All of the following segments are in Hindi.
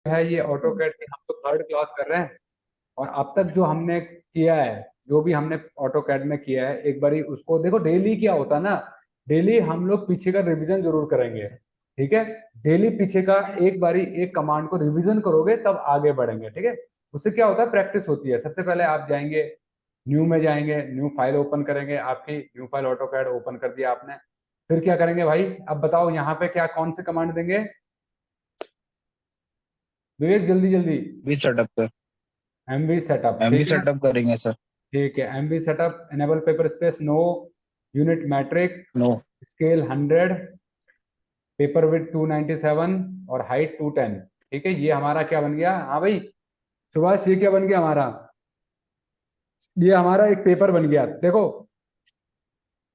है ये ऑटो कैड की हम तो थर्ड क्लास कर रहे हैं। और अब तक जो हमने किया है, जो भी हमने ऑटो कैड में किया है, एक बारी उसको देखो। डेली क्या होता है ना, डेली हम लोग पीछे का रिवीजन जरूर करेंगे। ठीक है, डेली पीछे का एक बारी एक कमांड को रिवीजन करोगे तब आगे बढ़ेंगे। ठीक है, उससे क्या होता है, प्रैक्टिस होती है। सबसे पहले आप जाएंगे, न्यू में जाएंगे, न्यू फाइल ओपन करेंगे। आपकी new file AutoCAD open कर दिया आपने। फिर क्या करेंगे भाई, अब बताओ यहाँ पे क्या कौन से कमांड देंगे विवेक, जल्दी जल्दी। भी सेटअप कर। एमवी सेटअप, एमवी ठीक है। सेटअप करेंगे सर। ठीक है, MV setup, enable paper space, no unit metric, no. Scale 100, paper width 297 और हाइट 210। ठीक है, ये हमारा क्या बन गया। हाँ भाई सुभाष, ये क्या बन गया हमारा, ये हमारा एक पेपर बन गया। देखो,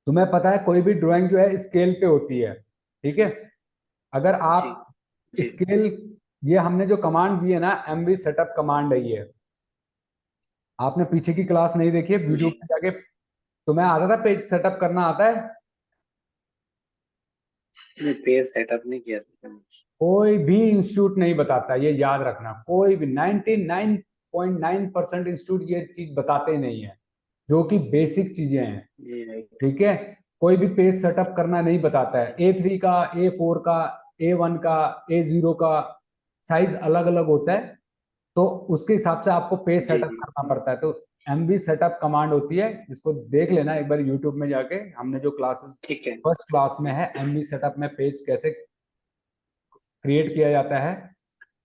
तुम्हें पता है कोई भी ड्राइंग जो है स्केल पे होती है। ठीक है, अगर जी आप जी। स्केल, ये हमने जो कमांड दी है ना, एमवी सेटअप कमांड है ये। आपने पीछे की क्लास नहीं देखी है, यूट्यूब जी पे जाके तुम्हें आता था पेज सेटअप करना आता है। पेज सेटअप नहीं किया सर। कोई भी इंस्टीट्यूट नहीं बताता, ये याद रखना। कोई भी 99.9% इंस्टीट्यूट ये चीज बताते नहीं है, जो कि बेसिक चीजें हैं। जी राइट। ठीक है, कोई भी पेज सेटअप करना नहीं बताता है। A3 का, A4 का, A1 का, A0 का साइज अलग अलग होता है, तो उसके हिसाब से आपको पेज जी सेटअप जी करना पड़ता है। तो एमवी सेटअप कमांड होती है, जिसको देख लेना एक बार यूट्यूब में जाके। हमने जो क्लासेस ठीक है। फर्स्ट क्लास में है, एमवी सेटअप में पेज कैसे क्रिएट किया जाता है।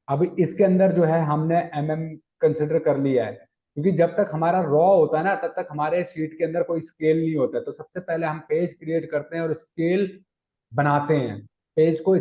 अब इसके अंदर जो है हमने एमएम कंसिडर कर लिया है, क्योंकि जब तक हमारा रॉ होता है ना, तब तक हमारे शीट के अंदर कोई स्केल नहीं होता है। तो सबसे पहले हम पेज क्रिएट करते हैं और स्केल बनाते हैं। पेज को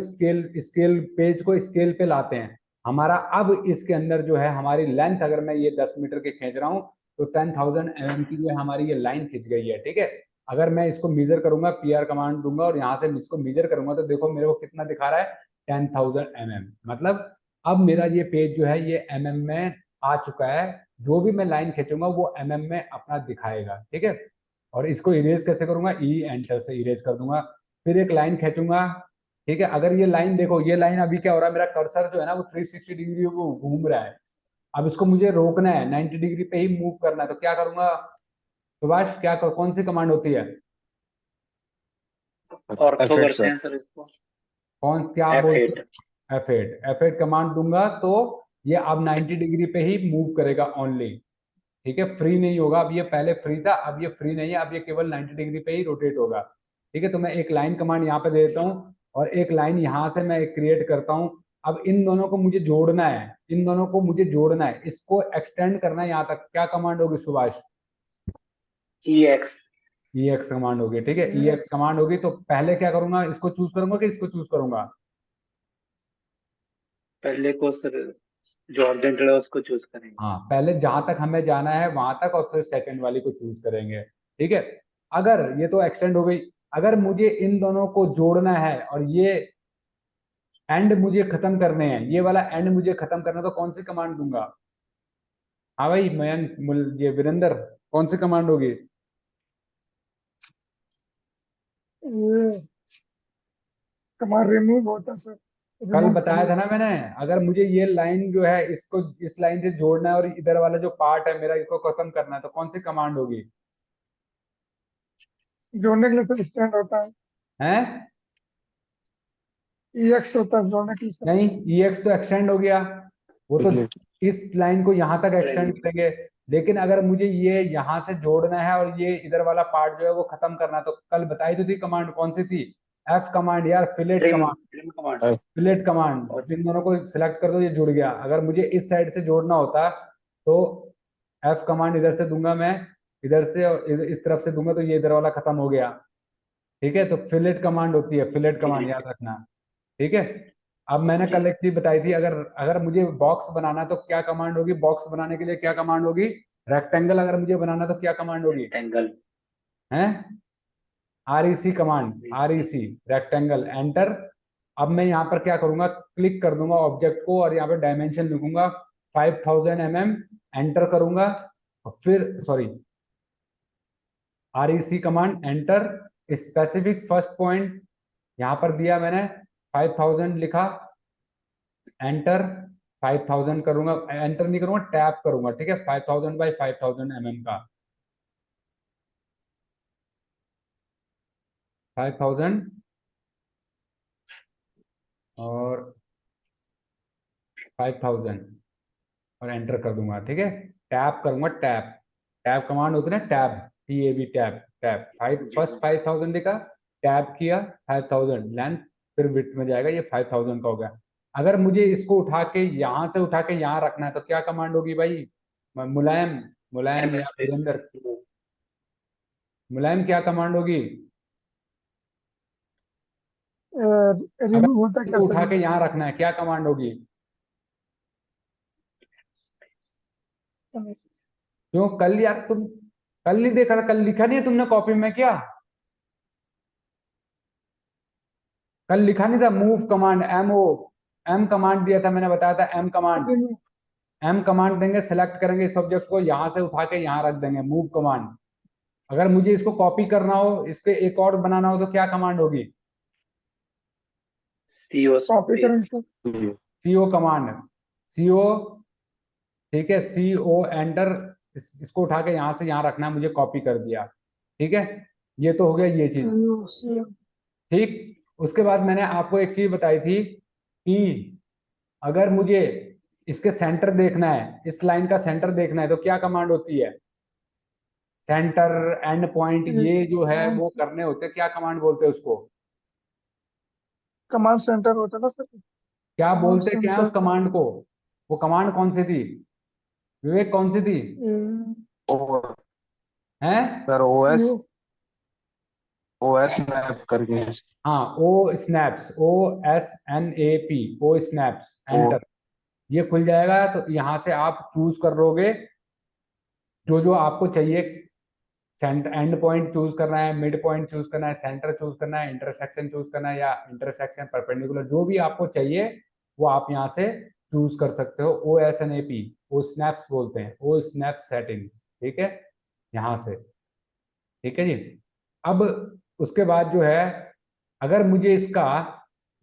स्केल पे लाते हैं हमारा। अब इसके अंदर जो है हमारी लेंथ, अगर मैं ये 10 मीटर के खींच रहा हूँ, तो 10,000 mm की जो है हमारी ये लाइन खिंच गई है। ठीक है, अगर मैं इसको मीजर करूंगा, पीआर कमांड दूंगा और यहाँ से इसको मीजर करूंगा, तो देखो मेरे को कितना दिखा रहा है, 10,000 mm। मतलब अब मेरा ये पेज जो है ये एमएम में आ चुका है। जो भी मैं लाइन खींचूंगा वो एमएम में अपना दिखाएगा। ठीक है, और इसको इरेज कैसे करूंगा, ई एंटर से इरेज कर दूंगा। फिर एक लाइन खींचूंगा। ठीक है, अगर ये लाइन देखो, ये लाइन अभी क्या हो रहा है, मेरा कर्सर जो है ना वो 360 डिग्री वो घूम रहा है। अब इसको मुझे रोकना है, 90 डिग्री पे ही मूव करना है, तो क्या करूंगा सुभाष, कौन सी कमांड होती है, ऑर्थो F8 करते सर। हैं सर इसको। कौन क्या बोलते F8। हैं, F8 कमांड दूंगा तो ये अब 90 डिग्री पे ही मूव करेगा ओनली। ठीक है, फ्री नहीं होगा। अब ये पहले फ्री था, अब ये फ्री नहीं है, अब ये केवल 90 डिग्री पे ही रोटेट होगा। ठीक है, तो मैं एक लाइन कमांड यहाँ पे दे देता हूँ और एक लाइन यहाँ से मैं एक क्रिएट करता हूँ। अब इन दोनों को मुझे जोड़ना है, इन दोनों को मुझे जोड़ना है, इसको एक्सटेंड करना है यहाँ तक। क्या कमांड होगी सुभाष, EX। ई एक्स कमांड होगी। ठीक है, ई एक्स कमांड होगी, तो पहले क्या करूंगा, इसको चूज करूंगा कि इसको चूज करूंगा। पहले को सर, जो अर्जेंट है उसको चूज करेंगे। हाँ, पहले जहां तक हमें जाना है वहां तक, और फिर सेकंड वाली को चूज करेंगे। ठीक है, अगर ये तो एक्सटेंड हो गई, अगर मुझे इन दोनों को जोड़ना है और ये एंड मुझे खत्म करने हैं, ये वाला एंड मुझे खत्म करना है, तो कौन सी कमांड दूंगा। हाँ भाई मयंक, ये वीरेंद्र, कौन सी कमांड होगी। ये कमांड रिमूव होता है सर। कल रिमूव बताया करना था ना मैंने, अगर मुझे ये लाइन जो है इसको इस लाइन से जोड़ना है और इधर वाला जो पार्ट है मेरा इसको खत्म करना है, तो कौन सी कमांड होगी। जोड़ने के लिए सर स्टैंड होता है। हैं, EX होता है जोड़ने के लिए सर। नहीं, ई एक्स तो एक्सटेंड हो गया, वो तो डिलीट। इस लाइन को यहां तक एक्सटेंड Delete। करेंगे। लेकिन अगर मुझे ये यहां से जोड़ना है और ये इधर वाला पार्ट जो है वो खत्म करना है, तो कल बताई तो थी कमांड, कौन सी थी, एफ कमांड यार, fillet trim command. Trim command. Fillet command, इन दोनों को सिलेक्ट कर दो, ये जुड़ गया। अगर मुझे इस साइड से जोड़ना होता तो एफ कमांड इधर से दूंगा मैं, इधर से और इस तरफ से दूंगा, तो ये इधर वाला खत्म हो गया। ठीक है, तो फिलेट कमांड होती है, फिलेट कमांड डिलीट। याद रखना। ठीक है, अब मैंने जी। कल एक चीज बताई थी, अगर अगर मुझे बॉक्स बनाना है तो क्या कमांड होगी, बॉक्स बनाने के लिए क्या कमांड होगी, रेक्टेंगल अगर मुझे बनाना है तो क्या कमांड होगी, रेक्टेंगल। है R E C command, R E इसी। C rectangle, enter. अब मैं यहाँ पर क्या करूंगा, क्लिक कर दूंगा ऑब्जेक्ट को और यहाँ पे डायमेंशन लिखूंगा 5,000 mm, एंटर करूंगा। और फिर sorry, R E C command, enter, specific first point यहाँ पर दिया मैंने, 5,000 लिखा, एंटर। 5000 करूंगा, एंटर नहीं करूंगा, टैप करूंगा, ठीक है, 5000 बाई 5000 का, 5000 और 5000 और एंटर कर दूंगा, ठीक है। टैप करूंगा, टैप, टैप कमांड होती है ना, टैब, TAB, टैप, टैप, जी फर्स्ट 5000 लिखा, टैप किया, 5000 लेंथ, फिर विड्थ में जाएगा, ये 5000 का हो गया। अगर मुझे इसको उठा के यहां से उठा के यहाँ रखना है तो क्या कमांड होगी भाई? मुलायम, एम मुलायम या स्पेस। वीरेंद्र, मुलायम क्या कमांड होगी? अगर रिमूव होता है इसको कैसे उठा के रिमूव? यहाँ रखना है क्या कमांड होगी? क्यों कल यार तुम, कल नहीं देखा था, कल लिखा नहीं है तुमने कॉपी में क्या? कल लिखा नहीं था move command, MO, M command दिया था, मैंने बताया था एम कमांड। एम कमांड देंगे, सेलेक्ट करेंगे इस ऑब्जेक्ट को, यहां से उठा के यहां रख देंगे, मूव कमांड। अगर मुझे इसको कॉपी करना हो, इसके एक और बनाना हो तो क्या कमांड होगी? CO copy space. करेंगे। CO कमांड, CO, ठीक है, CO एंटर, इसको उठा के यहां से यहां रखना है, मुझे कॉपी कर दिया, ठीक है। ये तो हो गया ये चीज, ठीक। उसके बाद मैंने आपको एक चीज बताई थी कि अगर मुझे इसके सेंटर देखना है, इस लाइन का सेंटर देखना है तो क्या कमांड होती है? सेंटर, एंड पॉइंट, ये जो है वो करने होते हैं, क्या कमांड बोलते हैं उसको? कमांड सेंटर होता है ना सर? क्या कमांड बोलते क्या है उस सेंटर। कमांड को? वो कमांड कौन सी थी विवेक, कौन सी थी? ओ हैं? Sir, OS, CO. OS map करके। हाँ, OSNAP, ओ स्नैप्स, ओ एंटर, ये खुल जाएगा। तो यहाँ से आप चूज कर लोगे जो जो आपको चाहिए, सेंटर, एंड पॉइंट चूज करना है, मिड पॉइंट चूज करना है, सेंटर चूज करना है, इंटरसेक्शन चूज करना है, या इंटरसेक्शन परपेंडिकुलर, जो भी आपको चाहिए वो आप यहाँ से चूज कर सकते हो। OSNAP, ओ स्नैप्स बोलते हैं, ओ स्नैप सेटिंग्स, ठीक है, यहाँ से, ठीक है जी। अब उसके बाद जो है, अगर मुझे इसका,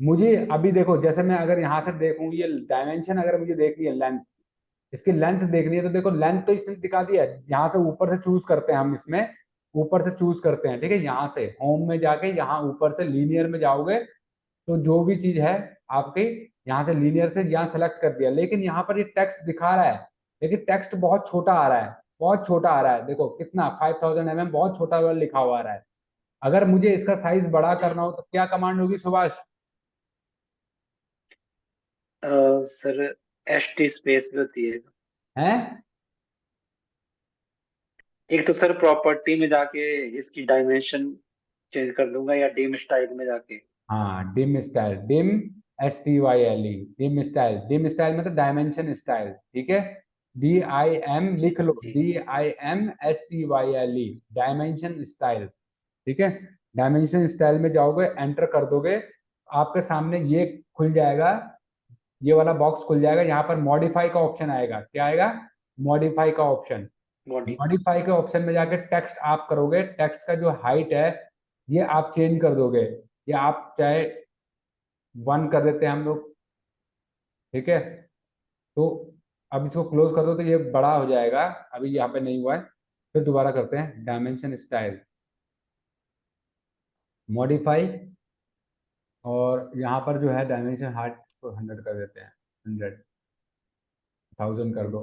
मुझे अभी देखो, जैसे मैं अगर यहाँ से देखूं, ये डायमेंशन अगर मुझे देखनी है, लेंथ, इसकी लेंथ देखनी है, तो देखो लेंथ तो इसने दिखा दिया है, यहाँ से ऊपर से चूज करते हैं हम, इसमें ऊपर से चूज करते हैं, ठीक है। यहाँ से होम में जाके यहाँ ऊपर से लीनियर में जाओगे तो जो भी चीज है आपके, यहाँ से लीनियर से यहाँ सेलेक्ट कर दिया, लेकिन यहाँ पर ये टेक्स्ट दिखा रहा है, लेकिन टेक्स्ट बहुत छोटा आ रहा है, बहुत छोटा आ रहा है, देखो कितना 5000 mm, बहुत छोटा वाला लिखा हुआ आ रहा है। अगर मुझे इसका साइज बड़ा करना हो तो क्या कमांड होगी सुभाष? सर ST स्पेस भी होती है। हैं? एक तो सर प्रॉपर्टी में जाके इसकी डायमेंशन चेंज कर दूंगा, या डिम स्टाइल में जाके। हाँ, dim style, dim, STYLE, dim style, dim style मतलब डायमेंशन स्टाइल, ठीक है। DIM लिख लो, जी DIMSTYLE, डायमेंशन स्टाइल, ठीक है। डायमेंशन स्टाइल में जाओगे, एंटर कर दोगे, आपके सामने ये खुल जाएगा, ये वाला बॉक्स खुल जाएगा, यहाँ पर मॉडिफाई का ऑप्शन आएगा, क्या आएगा? मॉडिफाई का ऑप्शन। बॉडी। मॉडिफाई के ऑप्शन में जाके टेक्स्ट आप करोगे, टेक्स्ट का जो हाइट है ये आप चेंज कर दोगे, ये आप चाहे 1 कर देते हैं हम लोग, ठीक है। तो अब इसको क्लोज कर दो तो ये बड़ा हो जाएगा, अभी यहाँ पे नहीं हुआ है, फिर दोबारा करते हैं, डायमेंशन स्टाइल, मॉडिफाई, और यहाँ पर जो है डायमेंशन हाइट को 100 कर देते हैं, 100, 1000 कर दो,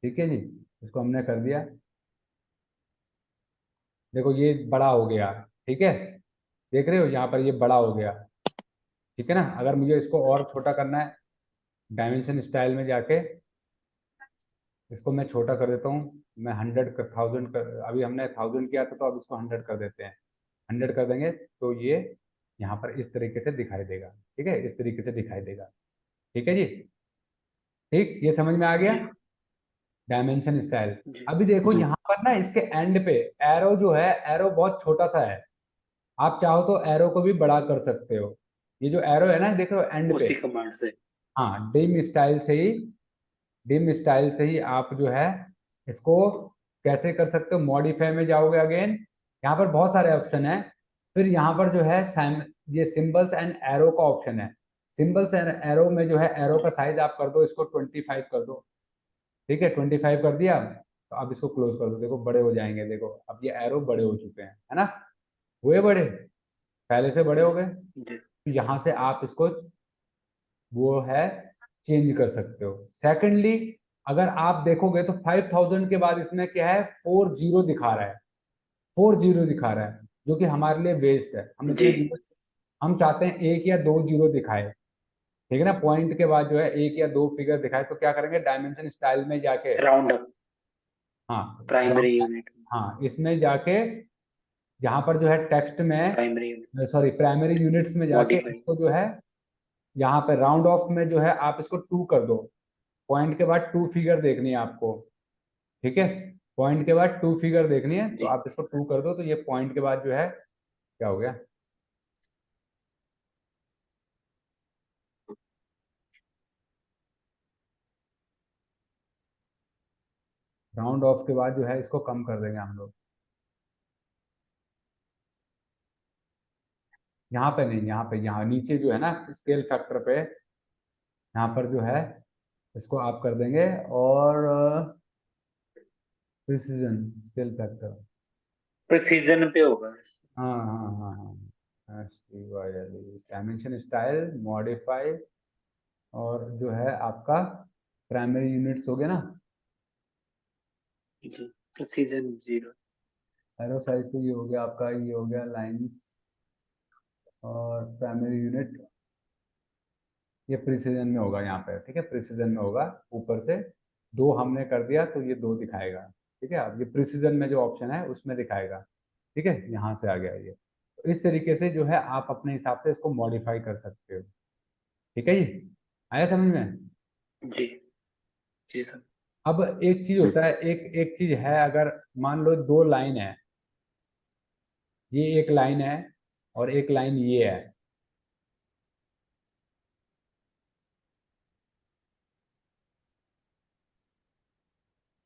ठीक है जी। इसको हमने कर दिया, देखो ये बड़ा हो गया, ठीक है, देख रहे हो यहाँ पर ये बड़ा हो गया, ठीक है ना। अगर मुझे इसको और छोटा करना है, डायमेंशन स्टाइल में जाके इसको मैं छोटा कर देता हूँ, मैं 100 कर, 1000 कर, अभी हमने 1000 किया था तो अब इसको 100 कर देते हैं, 100 कर देंगे तो ये यहाँ पर इस तरीके से दिखाई देगा, ठीक है, इस तरीके से दिखाई देगा, ठीक है जी। ठीक, ये समझ में आ गया, जी डायमेंशन स्टाइल। जी अभी देखो जी यहाँ पर ना इसके एंड पे एरो जो है, एरो बहुत छोटा सा है, आप चाहो तो एरो को भी बड़ा कर सकते हो, ये जो एरो है ना, देख रहे हो एंड पे, उसी कमांड से। हाँ, डिम स्टाइल से ही, डिम स्टाइल से ही आप जो है इसको कैसे कर सकते हो, मॉडिफाई में जाओगे अगेन, यहाँ पर बहुत सारे ऑप्शन है, फिर यहाँ पर जो है ये सिंबल्स एंड एरो का ऑप्शन है, सिंपल से एरो में जो है एरो का साइज आप कर दो इसको 25 कर दो, ठीक है 25 कर दिया। तो आप इसको क्लोज कर दो, देखो बड़े हो जाएंगे, देखो अब ये एरो बड़े हो चुके हैं, है ना, हुए बड़े, पहले से बड़े हो गए। जी तो यहाँ से आप इसको वो है चेंज कर सकते हो। सेकेंडली अगर आप देखोगे तो 5000 के बाद इसमें क्या है, 40 दिखा रहा है, 40 दिखा रहा है, जो कि हमारे लिए वेस्ट है। हम जी इसमें हम चाहते हैं एक या दो जीरो दिखाए, ठीक है ना, पॉइंट के बाद जो है एक या दो फिगर दिखाए। तो क्या करेंगे, डायमेंशन स्टाइल में जाके, राउंड अप हाँ प्राइमरी यूनिट, हाँ इसमें जाके जहां पर जो है टेक्स्ट में, primary unit sorry primary units में जाके मॉडिफाई। इसको जो है यहाँ पे राउंड ऑफ में जो है आप इसको 2 कर दो। पॉइंट के बाद 2 फिगर देखनी है आपको, ठीक है, पॉइंट के बाद 2 फिगर देखनी है, तो जी आप इसको 2 कर दो। तो ये पॉइंट के बाद जो है क्या हो गया, राउंड ऑफ के बाद जो है इसको कम कर देंगे हम लोग। यहाँ पे नहीं, यहाँ पे, यहाँ नीचे जो है ना स्केल फैक्टर पे, यहाँ पर जो है इसको आप कर देंगे, और प्रिसीजन स्केल फैक्टर, प्रिसीजन पे होगा। हाँ हाँ हाँ हाँ, डायमेंशन स्टाइल मॉडिफाई, और जो है आपका प्राइमरी यूनिट्स हो गया ना, जी प्रिसीजन 0। एरो साइज तो ये हो गया आपका, ये हो गया लाइंस, और प्राइमरी यूनिट ये प्रिसीजन में होगा यहाँ पे, ठीक है, प्रिसीजन में होगा, ऊपर से 2 हमने कर दिया तो ये 2 दिखाएगा, ठीक है। अब ये प्रिसीजन में जो ऑप्शन है उसमें दिखाएगा, ठीक है, यहाँ से आ गया ये। तो इस तरीके से जो है आप अपने हिसाब से इसको मॉडिफाई कर सकते हो, ठीक है जी, आया समझ में। जी जी सर। अब एक चीज होता है, एक एक चीज है, अगर मान लो 2 लाइन है, ये एक लाइन है और एक लाइन ये है,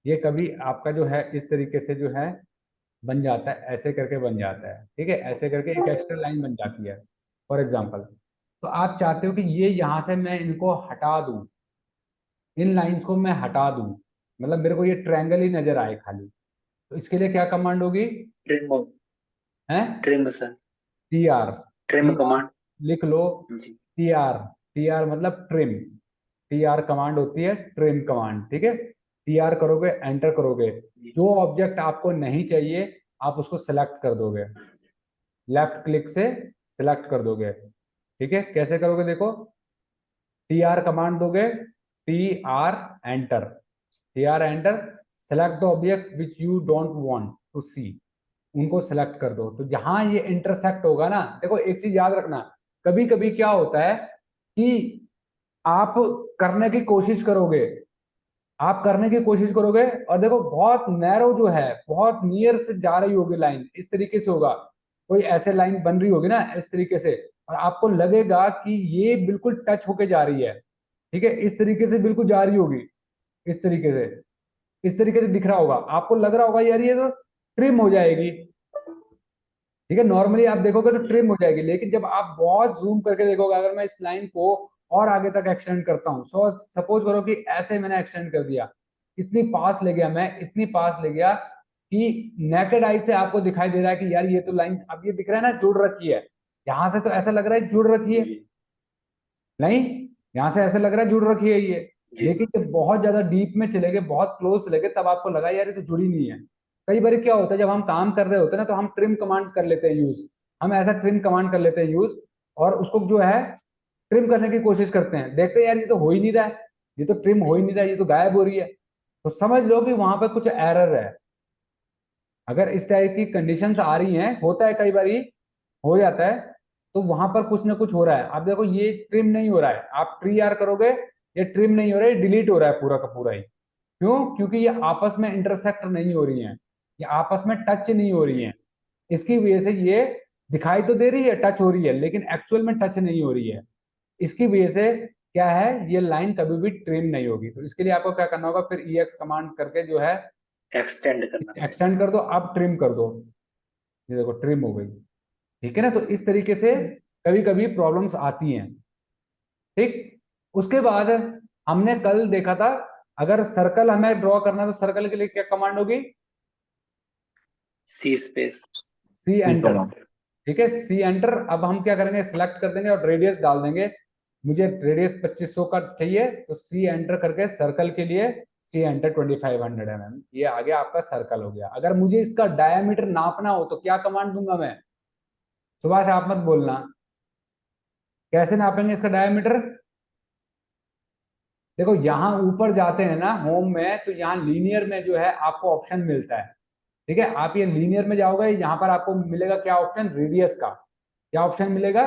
ये कभी आपका जो है इस तरीके से जो है बन जाता है, ऐसे करके बन जाता है, ठीक है, ऐसे करके एक एक्स्ट्रा लाइन बन जाती है फॉर एग्जाम्पल। तो आप चाहते हो कि ये यहाँ से मैं इनको हटा दूं, इन लाइंस को मैं हटा दूं, मतलब मेरे को ये ट्रायंगल ही नजर आए खाली। तो इसके लिए क्या कमांड होगी, ट्रिम है trim sir, T R, trim command. लिख लो, जी टी आर, टी आर मतलब ट्रिम, टी आर कमांड होती है ट्रिम कमांड, ठीक है। टी आर करोगे, एंटर करोगे, जी जो ऑब्जेक्ट आपको नहीं चाहिए आप उसको सेलेक्ट कर दोगे, लेफ्ट क्लिक से सिलेक्ट कर दोगे, ठीक है। कैसे करोगे देखो, टी आर कमांड दोगे, T R enter, T R enter, select the object which you don't want to see, उनको सेलेक्ट कर दो। तो जहां ये इंटरसेक्ट होगा ना, देखो एक चीज याद रखना, कभी कभी क्या होता है कि आप करने की कोशिश करोगे, आप करने की कोशिश करोगे और देखो बहुत नैरो जो है, बहुत नियर से जा रही होगी लाइन, इस तरीके से होगा, कोई ऐसे लाइन बन रही होगी ना इस तरीके से, और आपको लगेगा कि ये बिल्कुल टच होके जा रही है, ठीक है, इस तरीके से बिल्कुल जा रही होगी, इस तरीके से, इस तरीके से दिख रहा होगा, आपको लग रहा होगा यार ये तो ट्रिम हो जाएगी, ठीक है, नॉर्मली आप देखोगे तो ट्रिम हो जाएगी, लेकिन जब आप बहुत जूम करके देखोगे, अगर मैं इस लाइन को और आगे तक एक्सटेंड करता हूँ, सपोज करो कि ऐसे मैंने एक्सटेंड कर दिया, इतनी पास ले गया मैं, इतनी पास ले गया कि नेकेड आई से आपको दिखाई दे रहा है कि यार ये तो लाइन, अब ये दिख रहा है ना जुड़ रखी है, यहां से तो ऐसा लग रहा है जुड़ रखी है, जी नहीं, यहां से ऐसा लग रहा है जुड़ रखी है ये, जी लेकिन जब बहुत ज्यादा डीप में चले गए, बहुत क्लोज चले गए, तब आपको लगा यार ये तो जुड़ी नहीं है। कई बार क्या होता है, जब हम काम कर रहे होते हैं ना, तो हम ट्रिम कमांड कर लेते हैं यूज, हम ऐसा ट्रिम कमांड कर लेते हैं यूज, और उसको जो है ट्रिम करने की कोशिश करते हैं, देखते हैं यार ये तो हो ही नहीं रहा है, ये तो ट्रिम हो ही नहीं रहा है, ये तो गायब हो रही है, तो समझ लो कि वहां पर कुछ एरर है। अगर इस टाइप की कंडीशंस आ रही हैं, होता है कई बार हो जाता है, तो वहां पर कुछ ना कुछ हो रहा है। आप देखो ये ट्रिम नहीं हो रहा है, आप ट्री आर करोगे, ये ट्रिम नहीं हो रहा है, डिलीट हो रहा है पूरा का पूरा ही, क्यों, क्योंकि ये आपस में इंटरसेक्ट नहीं हो रही हैं, ये आपस में टच नहीं हो रही हैं, इसकी वजह से ये दिखाई तो दे रही है टच हो रही है, लेकिन एक्चुअल में टच नहीं हो रही है, इसकी वजह से क्या है, ये लाइन कभी भी ट्रिम नहीं होगी। तो इसके लिए आपको क्या करना होगा, फिर EX कमांड करके जो है एक्सटेंड करना। एक्सटेंड कर दो, अब ट्रिम कर दो, ये देखो ट्रिम हो गई, ठीक है ना। तो इस तरीके से कभी कभी प्रॉब्लम्स आती हैं, ठीक। उसके बाद हमने कल देखा था, अगर सर्कल हमें ड्रॉ करना है तो सर्कल के लिए क्या कमांड होगी? C space. C enter. Command. ठीक है, सी एंटर। अब हम क्या करेंगे, सिलेक्ट कर देंगे और रेडियस डाल देंगे। मुझे रेडियस 2500 का चाहिए, तो सी एंटर करके सर्कल के लिए सी एंटर 2500 mm, ये आ गया आपका सर्कल हो गया। अगर मुझे इसका डायमीटर नापना हो तो क्या कमांड दूंगा मैं? सुभाष आप मत बोलना, कैसे नापेंगे इसका डायमीटर? देखो यहाँ ऊपर जाते हैं ना होम में, तो यहाँ लीनियर में जो है आपको ऑप्शन मिलता है। ठीक है, आप ये लीनियर में जाओगे, यहाँ पर आपको मिलेगा क्या ऑप्शन? रेडियस का। क्या ऑप्शन मिलेगा?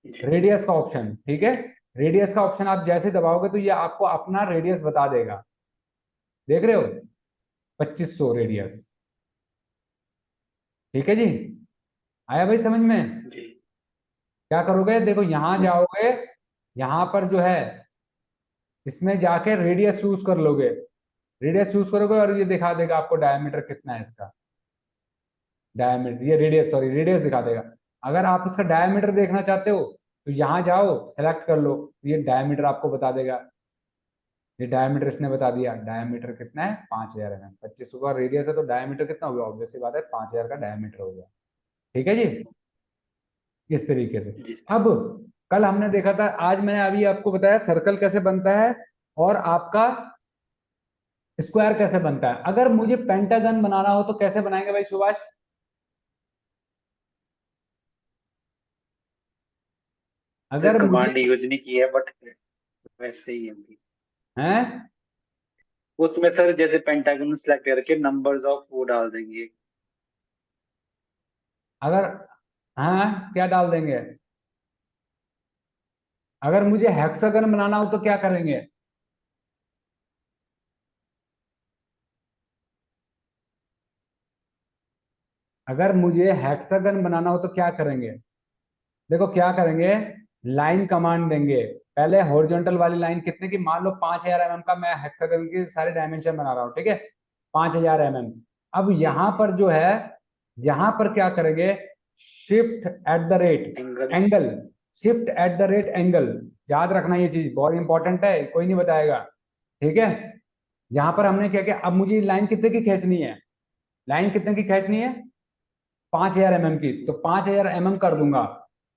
रेडियस का ऑप्शन। ठीक है, रेडियस का ऑप्शन आप जैसे दबाओगे तो ये आपको अपना रेडियस बता देगा। देख रहे हो, 2500 रेडियस। ठीक है जी, आया भाई समझ में? जी। क्या करोगे, देखो यहाँ जाओगे, यहाँ पर जो है इसमें जाके रेडियस चूज कर लोगे। रेडियस चूज करोगे और ये दिखा देगा आपको डायमीटर कितना है इसका। डायमीटर, ये रेडियस, सॉरी रेडियस दिखा देगा। अगर आप इसका डायमीटर देखना चाहते हो तो यहाँ जाओ, सेलेक्ट कर लो, ये डायमीटर आपको बता देगा। ये डायमीटर इसने बता दिया, डायमीटर कितना है? 5000 mm। 2500 का रेडियस है तो डायमीटर कितना हो गया? ऑब्वियस सी बात है, 5000 का डायमीटर हो गया। ठीक है जी, इस तरीके से। जी। अब कल हमने देखा था, आज मैंने अभी आपको बताया सर्कल कैसे बनता है और आपका स्क्वायर कैसे बनता है। अगर मुझे पेंटागन बनाना हो तो कैसे बनाएंगे भाई सुभाष? सर अगर मुझे कमांड यूज नहीं की है, बट वैसे ही है अभी। हैं, उसमें सर जैसे पेंटागन सेलेक्ट करके नंबर्स ऑफ वो डाल देंगे। अगर, हाँ क्या डाल देंगे? अगर मुझे हेक्सागन बनाना हो तो क्या करेंगे? अगर मुझे हेक्सागन बनाना हो तो क्या करेंगे? देखो क्या करेंगे, लाइन कमांड देंगे। पहले हॉरिजॉन्टल वाली लाइन कितने की, मान लो 5000 mm का मैं हेक्सागन की सारे डायमेंशन बना रहा हूं, ठीक है, 5000 mm। अब यहाँ पर जो है, यहाँ पर क्या करेंगे, shift at the rate angle. Angle. Shift at the rate angle, याद रखना ये चीज बहुत इंपॉर्टेंट है, कोई नहीं बताएगा। ठीक है, यहाँ पर हमने क्या किया, अब मुझे लाइन कितने की खींचनी है? लाइन कितने की खींचनी है? 5000 mm की, तो 5000 mm कर दूंगा।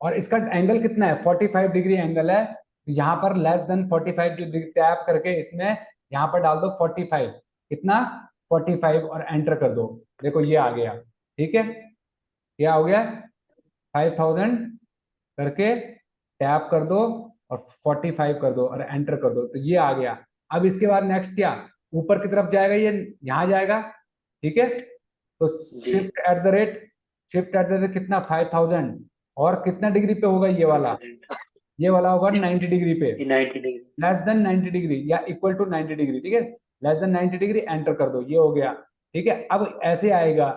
और इसका एंगल कितना है? 45 डिग्री एंगल है। तो यहाँ पर लेस देन 45 जो टैप करके इसमें यहाँ पर डाल दो 45। कितना? 45 और एंटर कर दो। देखो ये आ गया। ठीक है, क्या हो गया? 5000 करके टैप कर दो और 45 कर दो और एंटर कर दो, तो ये आ गया। अब इसके बाद नेक्स्ट क्या, ऊपर की तरफ जाएगा, ये यहाँ जाएगा। ठीक है, तो जी। शिफ्ट एट द रेट कितना? 5000। और कितना डिग्री पे होगा ये वाला? 1000। ये वाला होगा 90 डिग्री पे। 90 डिग्री। लेस देन 90 डिग्री या इक्वल टू 90 डिग्री। ठीक है, लेस देन 90 डिग्री, एंटर कर दो, ये हो गया। ठीक है, अब ऐसे आएगा,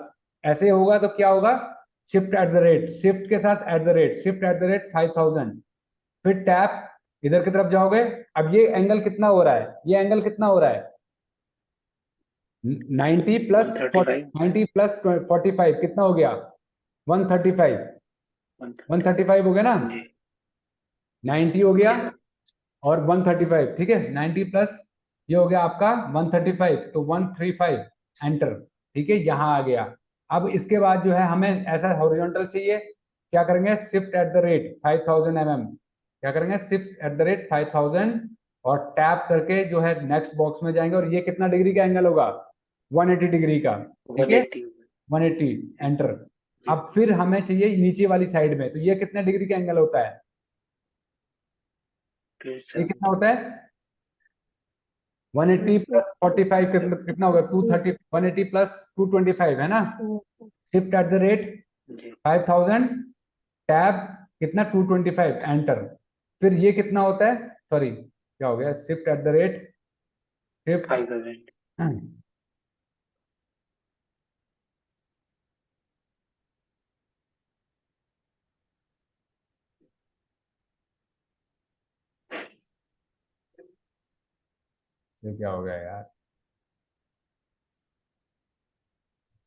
ऐसे होगा तो क्या होगा, shift at the rate, shift के साथ eight the rate, shift at the rate 5000। फिर टैप, इधर की तरफ जाओगे। अब ये एंगल कितना हो रहा है, ये एंगल कितना हो रहा है? 90 प्लस 135। 90 प्लस 45 कितना हो गया? 135। 130। 135 हो गया ना? जी। 90 हो गया जी सर। और 135। ठीक है, 90 प्लस ये हो गया आपका 135, तो 135 एंटर। ठीक है, यहाँ आ गया। अब इसके बाद जो है हमें ऐसा हॉरिजॉन्टल चाहिए, क्या करेंगे, shift at the rate 5000 mm। क्या करेंगे, शिफ्ट एट द रेट 5000 और टैप करके जो है नेक्स्ट बॉक्स में जाएंगे, और ये कितना डिग्री का एंगल होगा? 180 डिग्री का। ठीक है, 180। 180 एंटर। जी। अब फिर हमें चाहिए नीचे वाली साइड में, तो ये कितने डिग्री का एंगल होता है? फिर ये सर कितना होता है? 180 प्लस 45 कितना होगा? 230। 180 प्लस 225 है ना? Shift at the rate G 5000, tab कितना? 225 एंटर। फिर ये कितना होता है, सॉरी क्या हो गया, shift at the rate shift. 5000। ये क्या हो गया यार,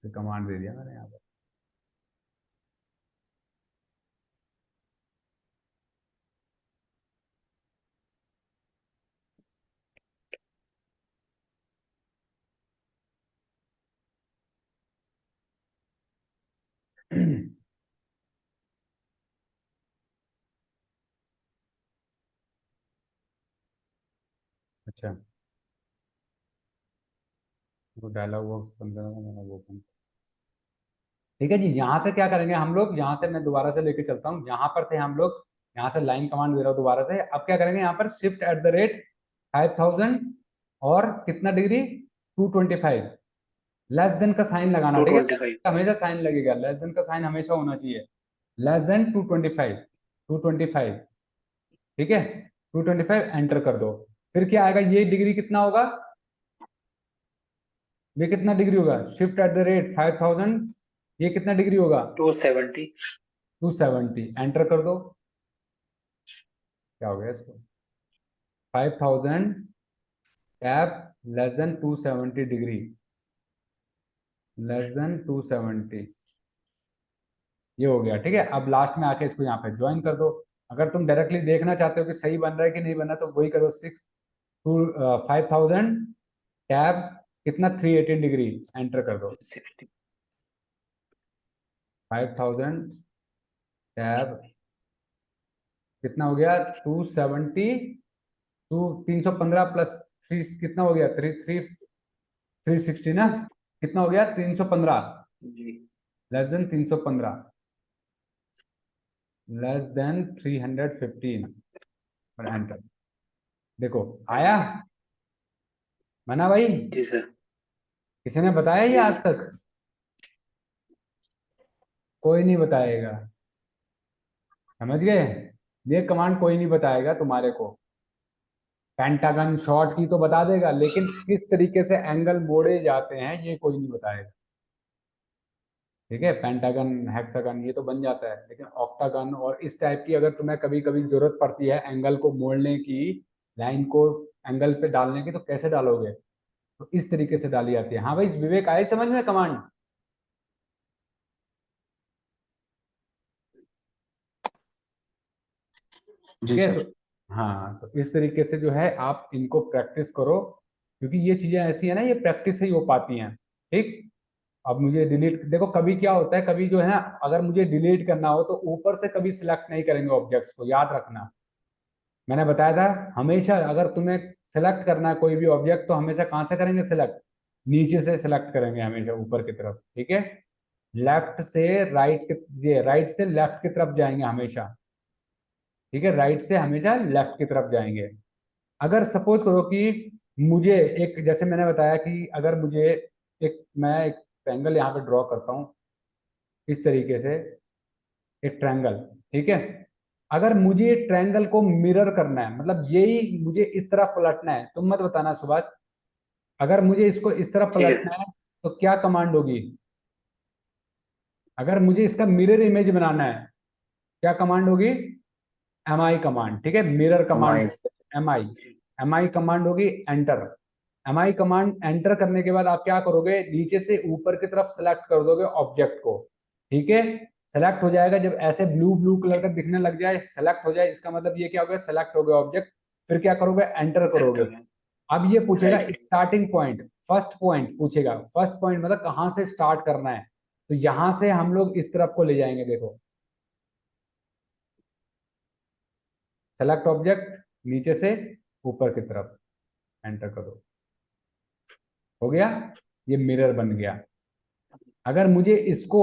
कमांड दे दिया मैंने यहाँ पर। अच्छा, वो डायलॉग बॉक्स बंद करना, मैंने वो बंद। ठीक है जी, यहाँ से क्या करेंगे हम लोग, यहाँ से मैं दोबारा से लेके चलता हूँ, यहाँ पर थे हम लोग, यहाँ से लाइन कमांड दे रहा हूँ दोबारा से। अब क्या करेंगे, यहाँ पर शिफ्ट एट द रेट 5000 और कितना डिग्री, 225, लेस देन का साइन लगाना, ठीक है, 225। हमेशा साइन लगेगा, लेस देन का साइन हमेशा होना चाहिए, लेस देन 225, 225, ठीक है, 225 एंटर कर दो। फिर क्या आएगा, ये डिग्री कितना होगा, ये कितना डिग्री होगा, शिफ्ट एट द रेट 5000, ये कितना डिग्री होगा, 270। 270, एंटर कर दो। क्या हो गया इसको, 5000 tap less than 270 degree, less than 270, ये हो गया, ठीक है। अब लास्ट में आके इसको यहाँ पे ज्वाइन कर दो। अगर तुम डायरेक्टली देखना चाहते हो कि सही बन रहा है कि नहीं बन रहा, तो वही करो, 5000 टैब कितना, 318 डिग्री, एंटर कर दो। 60। 5000 टैब कितना हो गया, 270, 315 प्लस 3 कितना हो गया, 360 ना, कितना हो गया, 315, जी। लेस देन 315, लेस देन 315, और एंटर। देखो आया, मना भाई, जी सर। किसी ने बताया ये आज तक, कोई नहीं बताएगा, समझ गए, ये कमांड कोई नहीं बताएगा तुम्हारे को। पेंटागन शॉर्ट की तो बता देगा, लेकिन किस तरीके से एंगल मोड़े जाते हैं ये कोई नहीं बताएगा, ठीक है। पेंटागन, हेक्सागन ये तो बन जाता है, लेकिन ऑक्टागन और इस टाइप की अगर तुम्हें कभी कभी जरूरत पड़ती है एंगल को मोड़ने की, लाइन को एंगल पे डालने की, तो कैसे डालोगे, तो इस तरीके से डाली जाती है। हाँ भाई विवेक, आए समझ में कमांड, ठीक जी है। सर। तो हाँ, तो इस तरीके से जो है आप इनको प्रैक्टिस करो, क्योंकि ये चीजें ऐसी है ना, ये प्रैक्टिस से ही हो पाती हैं, ठीक। अब मुझे डिलीट देखो, कभी क्या होता है, कभी जो है ना, अगर मुझे डिलीट करना हो तो ऊपर से कभी सिलेक्ट नहीं करेंगे ऑब्जेक्ट्स को, याद रखना, मैंने बताया था, हमेशा अगर तुम्हें सेलेक्ट करना है कोई भी ऑब्जेक्ट, तो हमेशा कहाँ से करेंगे सिलेक्ट, नीचे से सिलेक्ट करेंगे हमेशा, ऊपर की तरफ, ठीक है। लेफ्ट से राइट, ये राइट से लेफ्ट की तरफ जाएंगे हमेशा, ठीक है, राइट से हमेशा लेफ्ट की तरफ जाएंगे। अगर सपोज करो कि मुझे एक, जैसे मैंने बताया कि अगर मुझे मैं एक ट्रायंगल यहाँ पे ड्रॉ करता हूँ इस तरीके से, एक ट्रायंगल, ठीक है। अगर मुझे ट्रायंगल को मिरर करना है, मतलब यही मुझे इस तरफ पलटना है, तुम मत बताना सुभाष, अगर मुझे इसको इस तरफ ठीक है। पलटना है तो क्या कमांड होगी, अगर मुझे इसका मिरर इमेज बनाना है, क्या कमांड होगी, एम आई कमांड, ठीक है, मिरर कमांड, हमारे M I, M I command होगी, enter. M I command enter करने के बाद आप क्या करोगे, नीचे से ऊपर की तरफ सेलेक्ट कर दोगे ऑब्जेक्ट को, ठीक है। सेलेक्ट हो जाएगा, जब ऐसे ब्लू ब्लू कलर का दिखने लग जाए, सेलेक्ट हो जाए, इसका मतलब ये क्या हो गया, सेलेक्ट हो गया ऑब्जेक्ट। फिर क्या करोगे, एंटर करोगे। अब ये पूछेगा right. Starting point, first point पूछेगा, फर्स्ट पॉइंट मतलब कहाँ से स्टार्ट करना है, तो यहां से हम लोग इस तरफ को ले जाएंगे, देखो, सेलेक्ट ऑब्जेक्ट, नीचे से ऊपर की तरफ, एंटर करो, हो गया, ये मिरर बन गया। अगर मुझे इसको,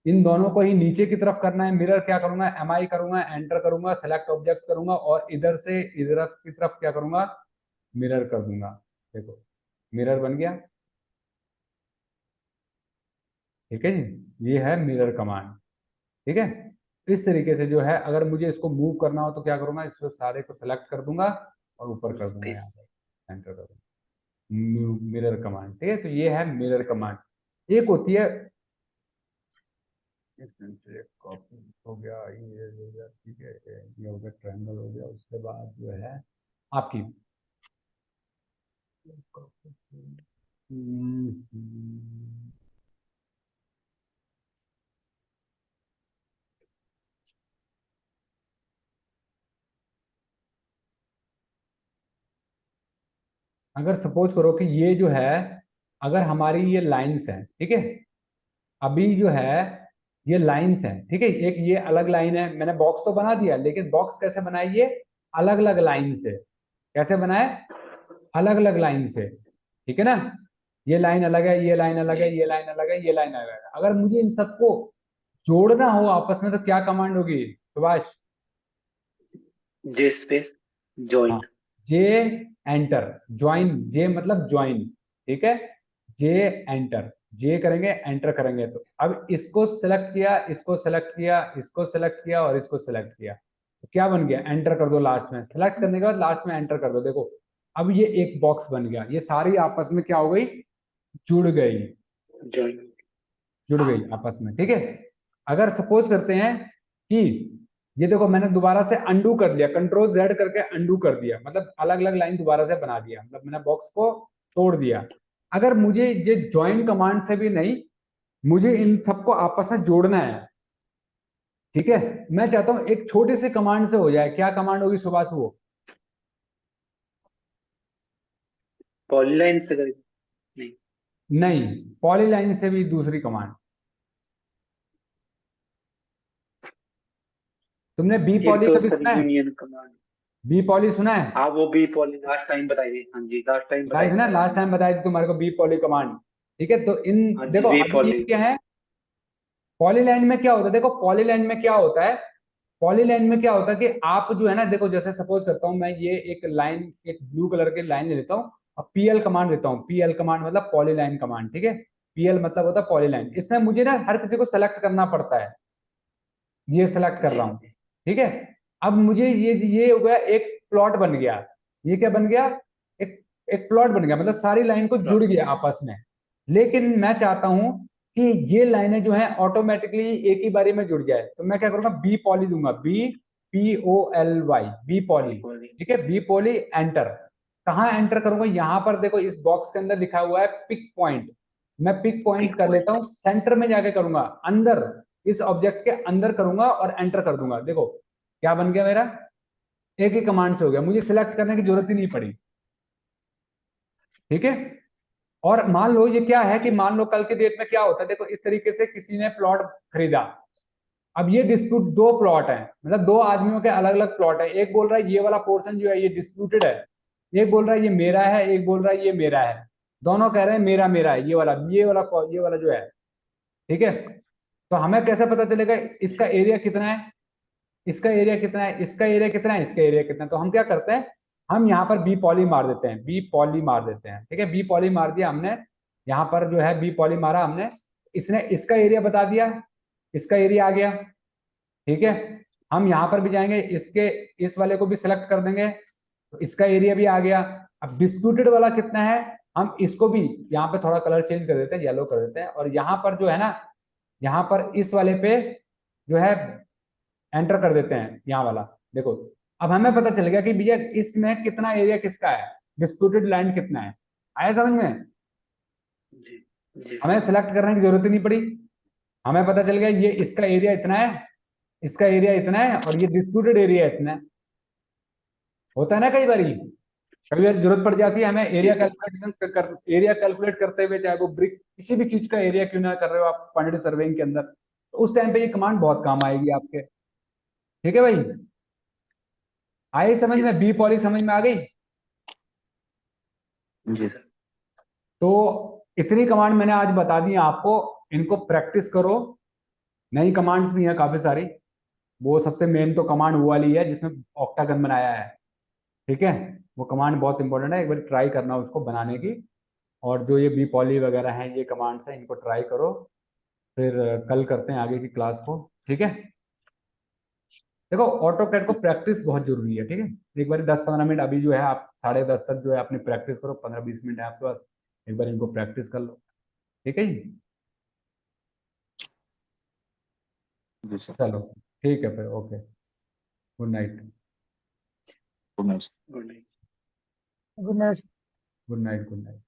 इन दोनों को ही नीचे की तरफ करना है मिरर, क्या करूंगा, एम आई करूंगा, एंटर करूंगा, सेलेक्ट ऑब्जेक्ट करूंगा, और इधर से इधर की तरफ क्या करूंगा, मिरर कर दूंगा, देखो मिरर बन गया, ठीक है जी, ये है मिरर कमांड, ठीक है। इस तरीके से जो है, अगर मुझे इसको मूव करना हो तो क्या करूंगा, इसको सारे को सेलेक्ट कर दूंगा और ऊपर कर दूंगा, स्पेस। यहाँ पे एंटर कर दूंगा, मिरर कमांड, ठीक है। तो ये है मिरर कमांड। एक होती है, कॉपी हो गया, ये हो गया, ठीक है, ये हो गया, ट्रायंगल हो गया, उसके बाद जो है आपकी, अगर सपोज करो कि ये जो है, अगर हमारी ये लाइंस हैं, ठीक है, अभी जो है ये लाइंस हैं, ठीक है। एक ये अलग लाइन है, मैंने बॉक्स तो बना दिया, लेकिन बॉक्स कैसे बनाए, ये अलग अलग लाइन से। कैसे बनाए, अलग अलग लाइन से, ठीक है ना। ये लाइन अलग है, ये लाइन अलग है, ये लाइन अलग है, ये लाइन अलग है। अगर मुझे इन सबको जोड़ना हो आपस में तो क्या कमांड होगी सुभाष? जे स्पेस हाँ, ज्वाइन। जे एंटर, ज्वाइन, जे मतलब ज्वाइन, ठीक है। जे एंटर, जे करेंगे, एंटर करेंगे। तो अब इसको सेलेक्ट किया, इसको सेलेक्ट किया, इसको सेलेक्ट किया और इसको सेलेक्ट किया, तो क्या बन गया, एंटर कर दो लास्ट में। सेलेक्ट करने के बाद लास्ट में एंटर कर दो। देखो अब ये एक बॉक्स बन गया, ये सारी आपस में क्या हो गई, जुड़ गई, ज्वाइन। जुड़ गई आपस में, ठीक है। अगर सपोज करते हैं कि ये देखो मैंने दोबारा से अंडू कर लिया, कंट्रोल जेड करके अंडू कर दिया, मतलब अलग अलग लाइन दोबारा से बना दिया, मतलब मैंने बॉक्स को तोड़ दिया। अगर मुझे ये ज्वाइन कमांड से भी नहीं, मुझे इन सबको आपस में जोड़ना है, ठीक है। मैं चाहता हूं एक छोटी सी कमांड से हो जाए। क्या कमांड होगी सुभाष वो? पॉलीलाइन से करेंगे? नहीं, नहीं, पॉलीलाइन से भी दूसरी कमांड। तुमने बी एक पॉली तो कभी सर सुना है? Union command. बी पॉली सुना है? हाँ वो भी पॉली लास्ट टाइम बताई थी, हाँ जी लास्ट टाइम बताई बताई थी थी ना, सर लास्ट आपने। टाइम बताई थी तुम्हारे को बी पॉली कमांड, ठीक है। तो इन हाँ जी देखो वी अभी ये पॉली। क्या है, पॉलीलाइन में क्या होता है, देखो पॉलीलाइन में क्या होता है, पॉलीलाइन में क्या होता है कि आप जो है ना, देखो जैसे सपोज करता हूं मैं, ये एक लाइन, एक ब्लू कलर की लाइन ले लेता हूँ और पीएल कमांड देता हूँ। पीएल कमांड मतलब पॉलीलाइन कमांड, ठीक है। पीएल मतलब होता है पॉलीलाइन। इसमें मुझे ना हर किसी को सेलेक्ट करना पड़ता है, ये सेलेक्ट कर जी रहा हूँ, ठीक है। अब मुझे ये हो गया, एक प्लॉट बन गया। ये क्या बन गया, एक एक प्लॉट बन गया, मतलब सारी लाइन को जुड़ गया आपस में। लेकिन मैं चाहता हूं कि ये लाइनें जो है ऑटोमेटिकली एक ही बारी में जुड़ जाए, तो मैं क्या करूंगा, बी पॉली दूंगा, B P O L Y, B V poly, poly. ठीक है। बी पॉली एंटर, कहाँ एंटर करूंगा, यहां पर देखो इस बॉक्स के अंदर लिखा हुआ है पिक पॉइंट। मैं पिक पॉइंट एक कर लेता पॉइंट। हूं, सेंटर में जाके करूंगा, अंदर, इस ऑब्जेक्ट के अंदर करूंगा और एंटर कर दूंगा। देखो क्या बन गया मेरा, एक ही कमांड से हो गया, मुझे सिलेक्ट करने की जरूरत ही नहीं पड़ी, ठीक है। और मान लो ये क्या है कि मान लो कल के डेट में क्या होता है, देखो इस तरीके से किसी ने प्लॉट खरीदा। अब ये डिस्प्यूट, दो प्लॉट है, मतलब दो आदमियों के अलग अलग प्लॉट है। एक बोल रहा है ये वाला पोर्शन जो है ये डिस्प्यूटेड है, एक बोल रहा है ये मेरा है, एक बोल रहा है ये मेरा है। दोनों कह रहे हैं मेरा मेरा है, ये वाला जो है, ठीक है। तो हमें कैसे पता चलेगा इसका एरिया कितना है, इसका एरिया कितना है, इसका एरिया कितना है, इसका एरिया कितना है? तो हम क्या करते हैं, हम यहाँ पर बी पॉली मार देते हैं, बी पॉली मार देते हैं, ठीक है। बी पॉली मार दिया हमने, यहाँ पर जो है बी पॉली मारा हमने, इसने इसका एरिया बता दिया, इसका एरिया आ गया, ठीक है। हम यहाँ पर भी जाएंगे, इसके इस वाले को भी सिलेक्ट कर देंगे, तो इसका एरिया भी आ गया। अब डिस्प्यूटेड वाला कितना है, हम इसको भी यहाँ पे थोड़ा कलर चेंज कर देते हैं, येलो कर देते हैं, और यहाँ पर जो है ना, यहाँ पर इस वाले पे जो है एंटर कर देते हैं, यहाँ वाला। देखो अब हमें पता चल गया कि भैया इसमें कितना एरिया किसका है, डिस्प्यूटेड लैंड कितना है। आया समझ में? जी जी हमें सिलेक्ट करने की जरूरत ही नहीं पड़ी, हमें पता चल गया ये इसका एरिया इतना है, इसका एरिया इतना है और ये डिस्प्यूटेड एरिया इतना है। होता है ना कई बार, कभी बार जरूरत पड़ जाती है हमें जी area sir. Calculation area calculate करते हुए, चाहे वो ब्रिक किसी भी चीज का एरिया क्यों ना कर रहे हो आप क्वांटिटी सर्वेइंग के अंदर, तो उस टाइम पे ये कमांड बहुत काम आएगी आपके, ठीक है भाई। आई समझ जी में, सर। बी पॉली समझ में आ गई? जी जी सर। तो इतनी कमांड मैंने आज बता दी आपको, इनको प्रैक्टिस करो। नई कमांड्स भी हैं काफी सारी, वो सबसे मेन तो कमांड वो वाली है जिसमें ऑक्टागन बनाया है, ठीक है। वो कमांड बहुत इंपॉर्टेंट है, एक बार ट्राई करना उसको बनाने की। और जो ये बी पॉली वगैरह हैं, ये कमांड्स हैं, इनको ट्राई करो। फिर कल करते हैं आगे की क्लास को, ठीक है। देखो ऑटो कैड को प्रैक्टिस बहुत जरूरी है, ठीक है। एक बार 10-15 मिनट अभी जो है आप 10:30 तक जो है अपनी प्रैक्टिस करो, 15-20 मिनट है आपके पास, एक बार इनको प्रैक्टिस कर लो, ठीक है जी। जी सर। चलो ठीक है फिर, okay, good night. Good night. Good night. Good night. Good night, good night.